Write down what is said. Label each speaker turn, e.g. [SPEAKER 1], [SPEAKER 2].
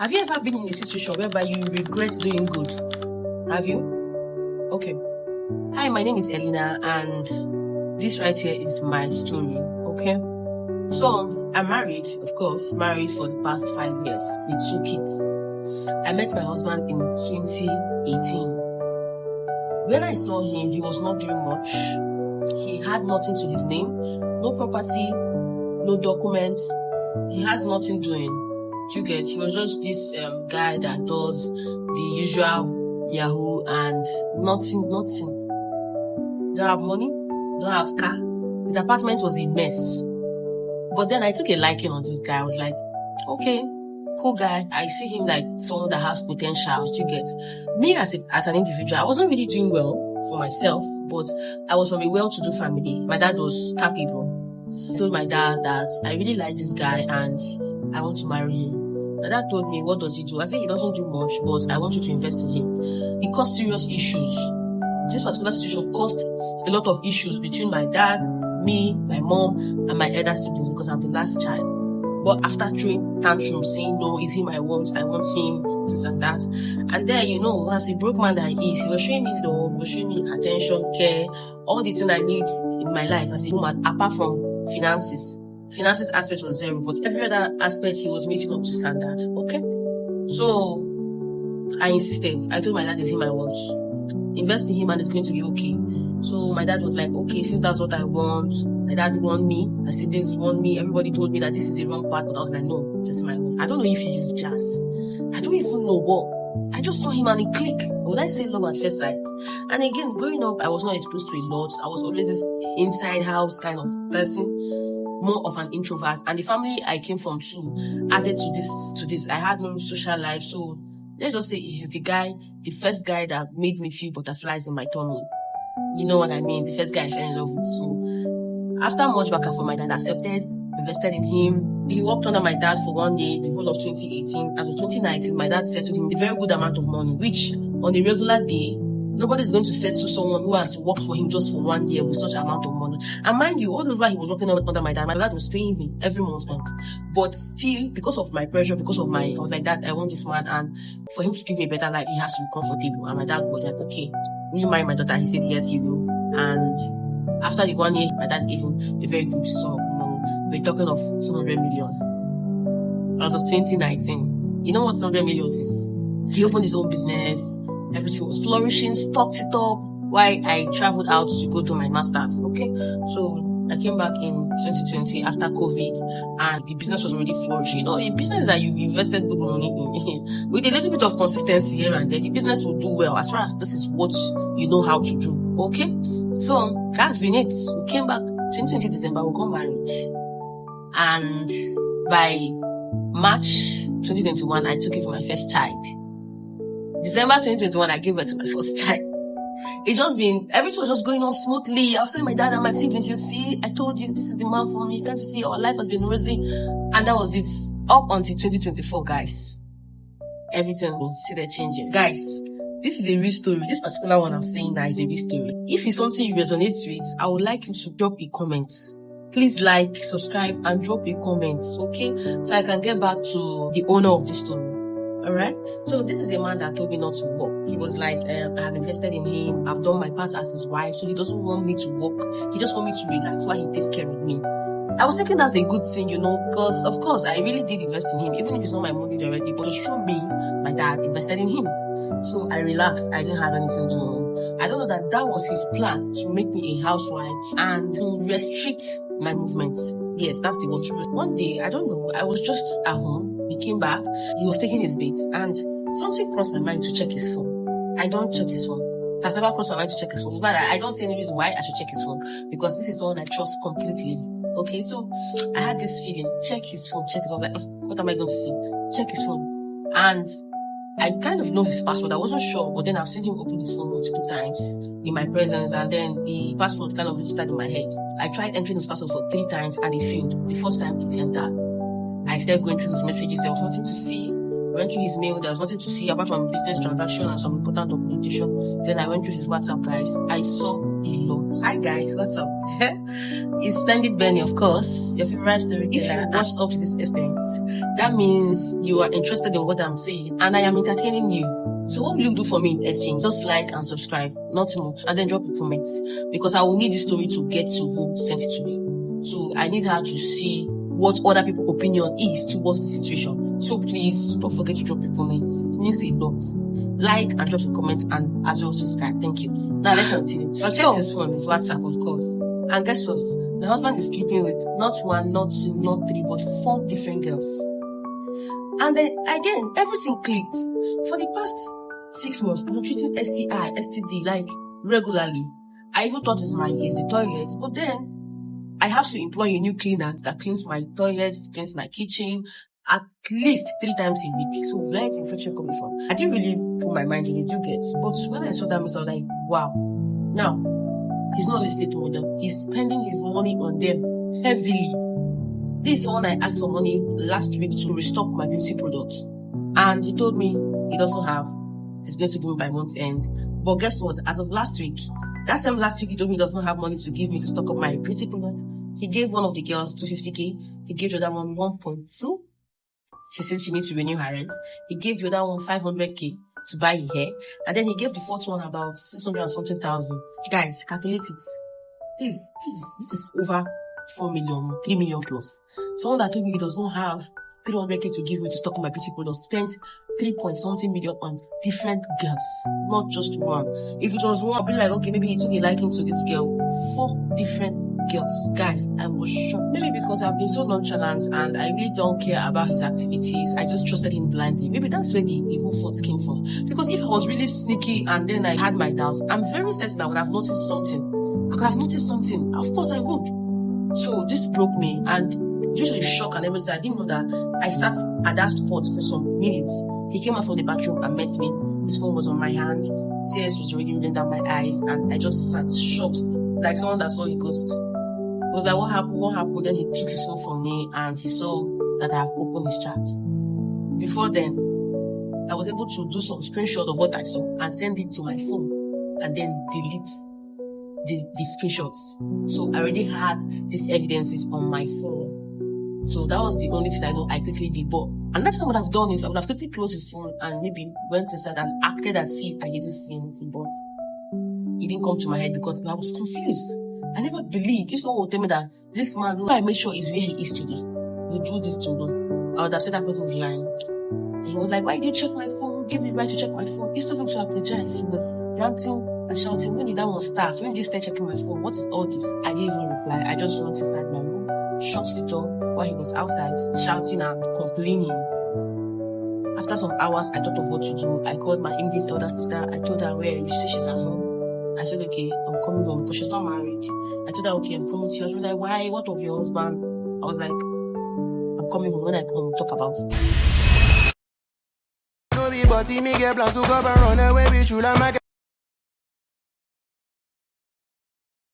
[SPEAKER 1] Have you ever been in a situation whereby you regret doing good? Have you? Okay. Hi, my name is Elena, and this right here is my story. Okay. So I'm married, of course, married for the past 5 years with 2 kids. I met my husband in 2018. When I saw him, he was not doing much. He had nothing to his name, no property, no documents. He has nothing doing. You get? He was just this guy that does the usual Yahoo and nothing. Don't have money, don't have car. His apartment was a mess. But then I took a liking on this guy. I was like, okay, cool guy. I see him like someone that has potential. You get? Me as an individual, I wasn't really doing well for myself, but I was from a well-to-do family. My dad was capable. I told my dad that I really like this guy and I want to marry him. My dad told me, what does he do? I said, he doesn't do much, but I want you to invest in him. It caused serious issues. This particular situation caused a lot of issues between my dad, me, my mom, and my elder siblings because I'm the last child. But after throwing tantrums, saying, no, it's him I want him, this and that. And then, as a broke man that he is, he was showing me love, he was showing me attention, care, all the things I need in my life as a woman, apart from finances. Finances aspect was zero, but every other aspect he was meeting up to standard. Okay? So, I insisted. I told my dad, it's him I want. Invest in him and it's going to be okay. So, my dad was like, okay, since that's what I want, my dad want me, my siblings want me, everybody told me that this is the wrong part, but I was like, no, this is my love. I don't know if he used jazz. I don't even know what. I just saw him and he clicked. Would I say love at first sight? And again, growing up, I was not exposed to a lot. I was always this inside house kind of person. More of an introvert, and the family I came from too added to this. I had no social life, so let's just say he's the first guy that made me feel butterflies in my tummy. You know what I mean? The first guy I fell in love with. So after much back and forth, my dad accepted, invested in him. He worked under my dad for 1 year, the whole of 2018. As of 2019, my dad settled him a very good amount of money, which on a regular day, nobody's going to settle someone who has worked for him just for 1 year with such amount of money. And mind you, all those while he was working under my dad was paying me every month. But still, because of my pressure, I was like, Dad, I want this man, and for him to give me a better life, he has to be comfortable. And my dad was like, okay, will you marry my daughter? He said, yes, he will. And after the 1 year, my dad gave him a very good sum of money. We're talking of 200 million. As of 2019. You know what 200 million is? He opened his own business. Everything was flourishing, stocked it up while I traveled out to go do my master's. Okay. So I came back in 2020 after COVID and the business was already flourishing. A business that you invested good money in with a little bit of consistency here and there, the business will do well as far as this is what you know how to do. Okay. So that's been it. We came back 2020 December, we got married. And by March 2021, I took it for my first child. December 2021, I gave birth to my first child. Everything was just going on smoothly. I was telling my dad and my siblings, you see, I told you, this is the man for me. Can't you see, our life has been rosy? And that was it. Up until 2024, guys. Everything started changing. Guys, this is a real story. This particular one I'm saying now is a real story. If it's something you resonate with, I would like you to drop a comment. Please like, subscribe, and drop a comment, okay? So I can get back to the owner of this story. Alright, so this is a man that told me not to work. He was like, I have invested in him. I've done my part as his wife, so he doesn't want me to work. He just wants me to relax while he takes care of me. I was thinking that's a good thing, because of course I really did invest in him, even if it's not my money directly, but just through me, my dad invested in him. So I relaxed. I didn't have anything to do. I don't know that was his plan to make me a housewife and to restrict my movements. Yes, that's the word. One day, I don't know, I was just at home. He came back, he was taking his bath, and something crossed my mind to check his phone. I don't check his phone. It has never crossed my mind to check his phone. In fact, I don't see any reason why I should check his phone, because this is someone I trust completely. Okay, so I had this feeling, check his phone. I was like, what am I going to see? Check his phone. And I kind of know his password. I wasn't sure, but then I've seen him open his phone multiple times in my presence, and then the password kind of registered in my head. I tried entering his password for 3 times and it failed. The first time it entered. I started going through his messages. There was nothing to see. I went through his mail. There was nothing to see apart from business transaction and some important documentation. Then I went through his WhatsApp, guys. I saw a lot. Hi guys, what's up? It's Splendid Benny, of course, your favorite storyteller. If you watched up to this extent, that means you are interested in what I'm saying and I am entertaining you. So what will you do for me in exchange? Just like and subscribe, not too much, and then drop a comment, because I will need this story to get to who sent it to me. So I need her to see what other people's opinion is towards the situation. So please don't forget to drop a comment. It means a lot. Like and drop a comment, and as well subscribe. Thank you. Now let's continue. I'll check his phone, his WhatsApp, of course. And guess what? My husband is sleeping with not one, not two, not three, but 4 different girls. And then again, everything clicked. For the past 6 months, I've been treating STI, STD like regularly. I even thought it's the toilet, but then I have to employ a new cleaner that cleans my toilet, cleans my kitchen, at least 3 times a week. So where the infection coming from? I didn't really put my mind in it, you get. But when I saw that, I was like, wow. Now, he's not listening to them. He's spending his money on them heavily. This is when I asked for money last week to restock my beauty products. And he told me he doesn't have. He's going to give me by month's end. But guess what? As of last week, that same last week he told me he doesn't have money to give me to stock up my beauty products. He gave one of the girls 250k. He gave the other one 1.2. She said she needs to renew her rent. He gave the other one 500k to buy her hair. And then he gave the fourth one about 600 and something thousand. Guys, calculate it. This is over 4 million, 3 million plus. Someone that told me he does not have 300k to give me to stock on my beauty products spent 3.something million on different girls, not just one. If it was one, I'd be like, okay, maybe he took a liking to this girl. 4 different girls. Guys, I was shocked. Maybe because I've been so nonchalant and I really don't care about his activities. I just trusted him blindly. Maybe that's where the whole fault came from. Because if I was really sneaky and then I had my doubts, I'm very certain I would have noticed something. I could have noticed something. Of course I would. So this broke me, and due to the shock and everything, I didn't know that I sat at that spot for some minutes. He came out from the bathroom and met me. His phone was on my hand. Tears was already rolling down my eyes, and I just sat shocked, like someone that saw a ghost. It was like, what happened? What happened? Then he took his phone from me and he saw that I had opened his chat. Before then, I was able to do some screenshot of what I saw and send it to my phone and then delete the screenshots. So I already had these evidences on my phone. So that was the only thing I know I quickly did. But another thing I would have done is I would have quickly closed his phone and maybe went inside and acted as if I didn't see anything. But it didn't come to my head because I was confused. I never believed if someone would tell me that this man, I made sure is where he is today, would do this to me. I would have said that person is lying. And he was like, why did you check my phone? Give me the right to check my phone. Instead of him to apologize, he was ranting and shouting, when did that one start? When did you start checking my phone? What is all this? I didn't even reply. I just went inside my room, shut the door while he was outside, shouting and complaining. After some hours, I thought of what to do. I called my English elder sister. I told her where you see she's at home. I said, okay, I'm coming home because she's not married. I told her, okay, I'm coming to you. She was like, why? What of your husband? I was like, I'm coming home. When I come, we'll talk about it.